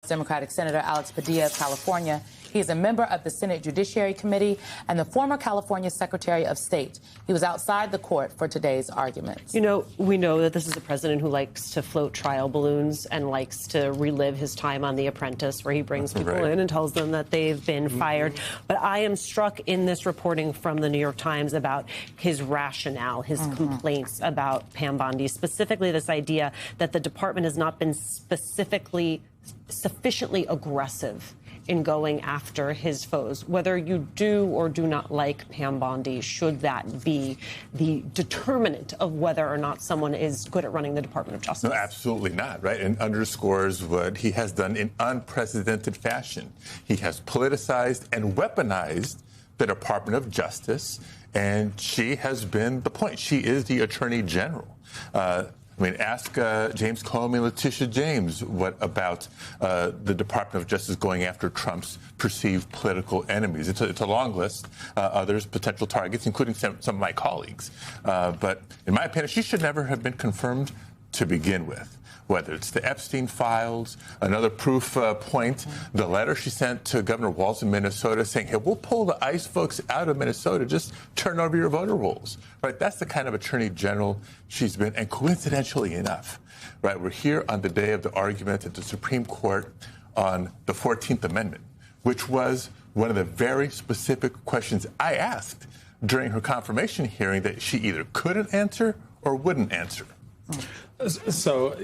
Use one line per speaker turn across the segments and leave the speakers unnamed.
Democratic Senator Alex Padilla of California. He is a member of the Senate Judiciary Committee and the former California Secretary of State. He was outside the court for today's arguments.
You know, we know that this is a president who likes to float trial balloons and likes to relive his time on The Apprentice, where he brings people in and tells them that they've been fired. But I am struck in this reporting from the New York Times about his rationale, his complaints about Pam Bondi, specifically this idea that the department has not been sufficiently aggressive in going after his foes. Whether you do or do not like Pam Bondi, should that be the determinant of whether or not someone is good at running the Department of Justice?
No, absolutely not, right? And underscores what he has done in unprecedented fashion. He has politicized and weaponized the Department of Justice, and she has been the point. She is the Attorney General. Ask James Comey and Letitia James what about the Department of Justice going after Trump's perceived political enemies. It's a long list. Others potential targets, including some of my colleagues. But in my opinion, she should never have been confirmed to begin with. Whether it's the Epstein files, another proof point, the letter she sent to Governor Walz in Minnesota saying, hey, we'll pull the ICE folks out of Minnesota, just turn over your voter rolls, right? That's the kind of Attorney General she's been. And coincidentally enough, right, we're here on the day of the argument at the Supreme Court on the 14th Amendment, which was one of the very specific questions I asked during her confirmation hearing that she either couldn't answer or wouldn't answer.
So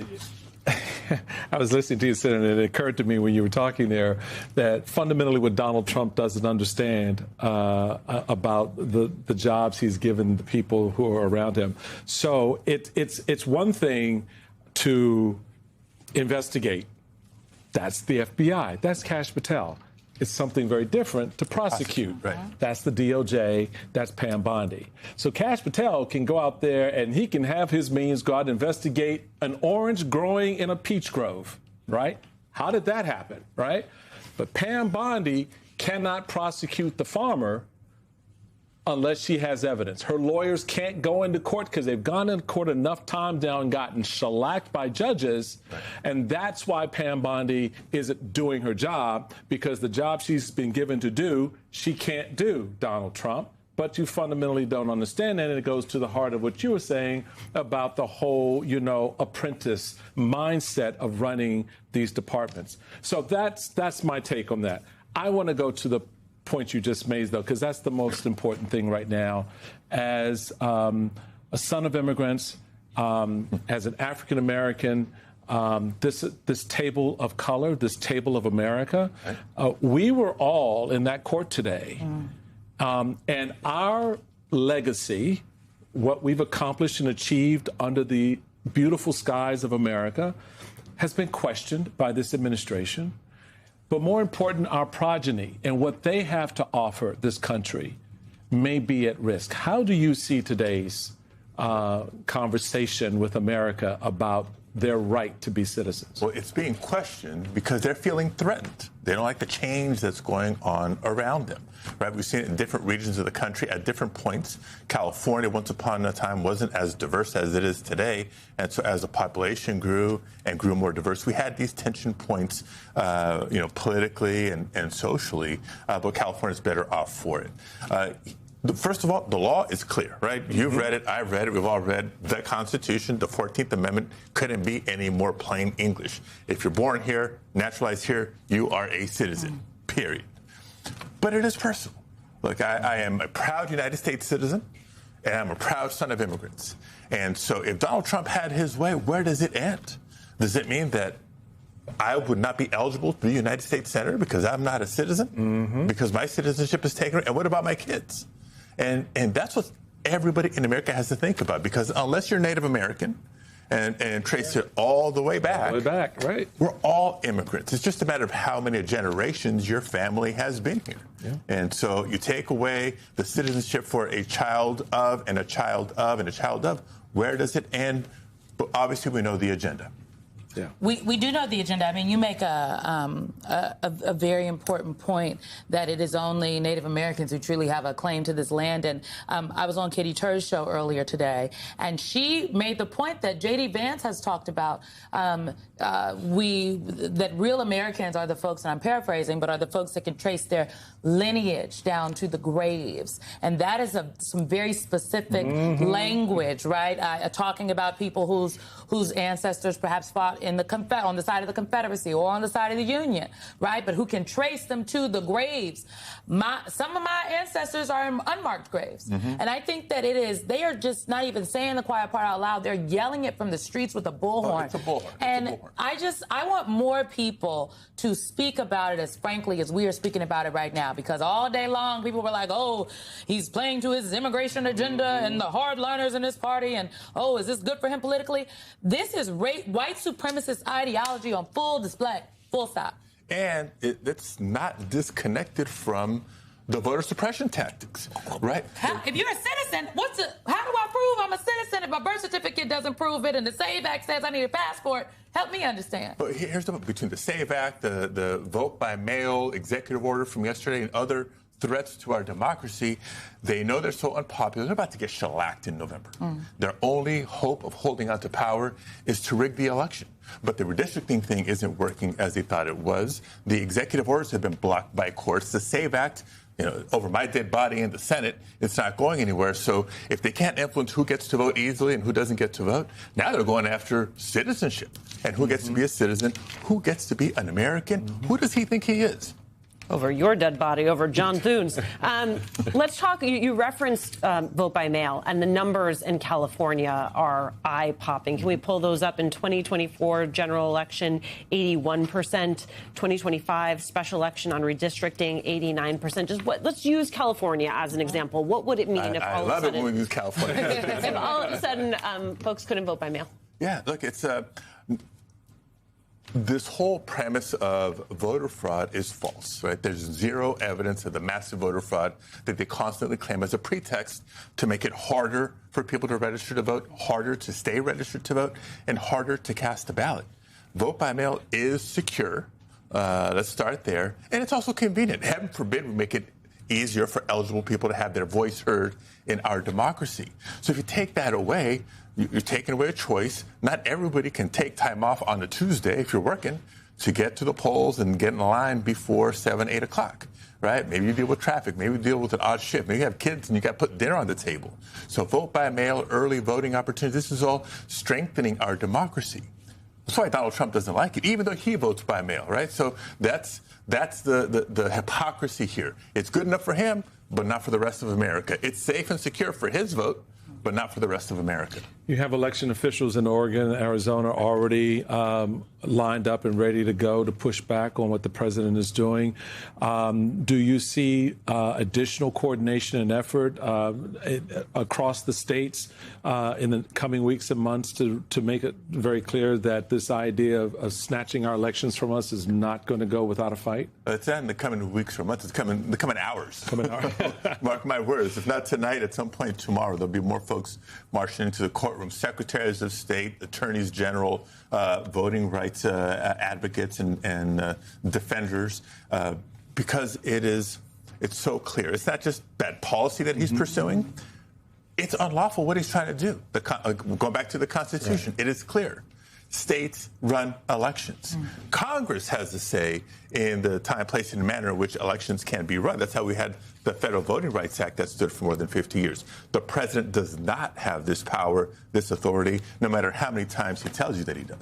I was listening to you, Senator, and it occurred to me when you were talking there that fundamentally what Donald Trump doesn't understand about the jobs he's given the people who are around him. So it's one thing to investigate. That's the FBI. That's Kash Patel. It's something very different to prosecute.
Right.
That's the DOJ. That's Pam Bondi. So Kash Patel can go out there and he can have his means go out and investigate an orange growing in a peach grove, right? How did that happen, right? But Pam Bondi cannot prosecute the farmer unless she has evidence. Her lawyers can't go into court because they've gone into court enough times now and gotten shellacked by judges. Right. And that's why Pam Bondi isn't doing her job, because the job she's been given to do, she can't do, Donald Trump. But you fundamentally don't understand that, and it goes to the heart of what you were saying about the whole, apprentice mindset of running these departments. So that's my take on that. I want to go to the point you just made, though, because that's the most important thing right now. As a son of immigrants, as an African American, this table of color, this table of America, we were all in that court today. And our legacy, what we've accomplished and achieved under the beautiful skies of America, has been questioned by this administration. But more important, our progeny and what they have to offer this country may be at risk. How do you see today's conversation with America about their right to be citizens?
Well, it's being questioned because they're feeling threatened. They don't like the change that's going on around them, right? We've seen it in different regions of the country at different points. California, once upon a time, wasn't as diverse as it is today. And so as the population grew and grew more diverse, we had these tension points, politically and socially, but California's better off for it. First of all, the law is clear, right? You've read it. I've read it. We've all read the Constitution. The 14th Amendment couldn't be any more plain English. If you're born here, naturalized here, you are a citizen, period. But it is personal. Look, I am a proud United States citizen, and I'm a proud son of immigrants. And so if Donald Trump had his way, where does it end? Does it mean that I would not be eligible to be a United States senator because I'm not a citizen? Because my citizenship is taken? And what about my kids? And that's what everybody in America has to think about, because unless you're Native American and trace it all the way back,
right?
We're all immigrants. It's just a matter of how many generations your family has been here. Yeah. And so you take away the citizenship for a child of and a child of and a child of, where does it end? But obviously we know the agenda.
Yeah.
We do know the agenda. I mean, you make a very important point that it is only Native Americans who truly have a claim to this land. And I was on Katie Tur's show earlier today, and she made the point that J.D. Vance has talked about that real Americans are the folks, and I'm paraphrasing, but are the folks that can trace their lineage down to the graves. And that is some very specific language, right? Talking about people whose ancestors perhaps fought on the side of the Confederacy or on the side of the Union, right? But who can trace them to the graves. Some of my ancestors are in unmarked graves. And I think that they are just not even saying the quiet part out loud. They're yelling it from the streets with a bullhorn.
It's a bullhorn.
And I want more people to speak about it as frankly as we are speaking about it right now, because all day long people were like, oh, he's playing to his immigration agenda and the hardliners in his party, and oh, is this good for him politically? This is white supremacist ideology on full display, full stop. And
it's not disconnected from the voter suppression tactics, right?
If you're a citizen, how do I prove I'm a citizen if my birth certificate doesn't prove it and the SAVE Act says I need a passport? Help me understand.
But here's the between the SAVE Act, the vote by mail executive order from yesterday, and other threats to our democracy, they know they're so unpopular. They're about to get shellacked in November. Their only hope of holding on to power is to rig the election. But the redistricting thing isn't working as they thought it was. The executive orders have been blocked by courts. The SAVE Act, over my dead body in the Senate, it's not going anywhere. So if they can't influence who gets to vote easily and who doesn't get to vote, now they're going after citizenship and who gets to be a citizen, who gets to be an American, who does he think he is?
Over your dead body, over John Thune's. Let's talk. You referenced vote by mail, and the numbers in California are eye-popping. Can we pull those up? In 2024 general election, 81%. 2025 special election on redistricting, 89%. Let's use California as an example. What would it mean if all of a sudden?
I love it when we use California.
If all of a sudden folks couldn't vote by mail?
Yeah, look, it's this whole premise of voter fraud is false, right? There's zero evidence of the massive voter fraud that they constantly claim as a pretext to make it harder for people to register to vote, harder to stay registered to vote, and harder to cast a ballot. Vote by mail is secure. Let's start there. And it's also convenient. Heaven forbid we make it easier for eligible people to have their voice heard in our democracy. So if you take that away, you're taking away a choice. Not everybody can take time off on a Tuesday if you're working to get to the polls and get in line before 7, 8 o'clock, right? Maybe you deal with traffic. Maybe you deal with an odd shift. Maybe you have kids and you got to put dinner on the table. So vote by mail, early voting opportunities, this is all strengthening our democracy. That's why Donald Trump doesn't like it, even though he votes by mail, right? So that's the hypocrisy here. It's good enough for him, but not for the rest of America. It's safe and secure for his vote, but not for the rest of America.
You have election officials in Oregon and Arizona already lined up and ready to go to push back on what the president is doing. Do you see additional coordination and effort across the states in the coming weeks and months to make it very clear that this idea of snatching our elections from us is not going to go without a fight?
It's not in the coming weeks or months. It's the coming hours. Mark my words. If not tonight, at some point tomorrow, there'll be more folks marching into the courtroom. Secretaries of state, attorneys general, voting rights advocates and defenders, because it's so clear. It's not just bad policy that he's pursuing. It's unlawful what he's trying to do. Going back to the Constitution, It is clear. States run elections. Congress has a say in the time, place, and manner in which elections can be run. That's how we had the Federal Voting Rights Act that stood for more than 50 years. The president does not have this power, this authority, no matter how many times he tells you that he does.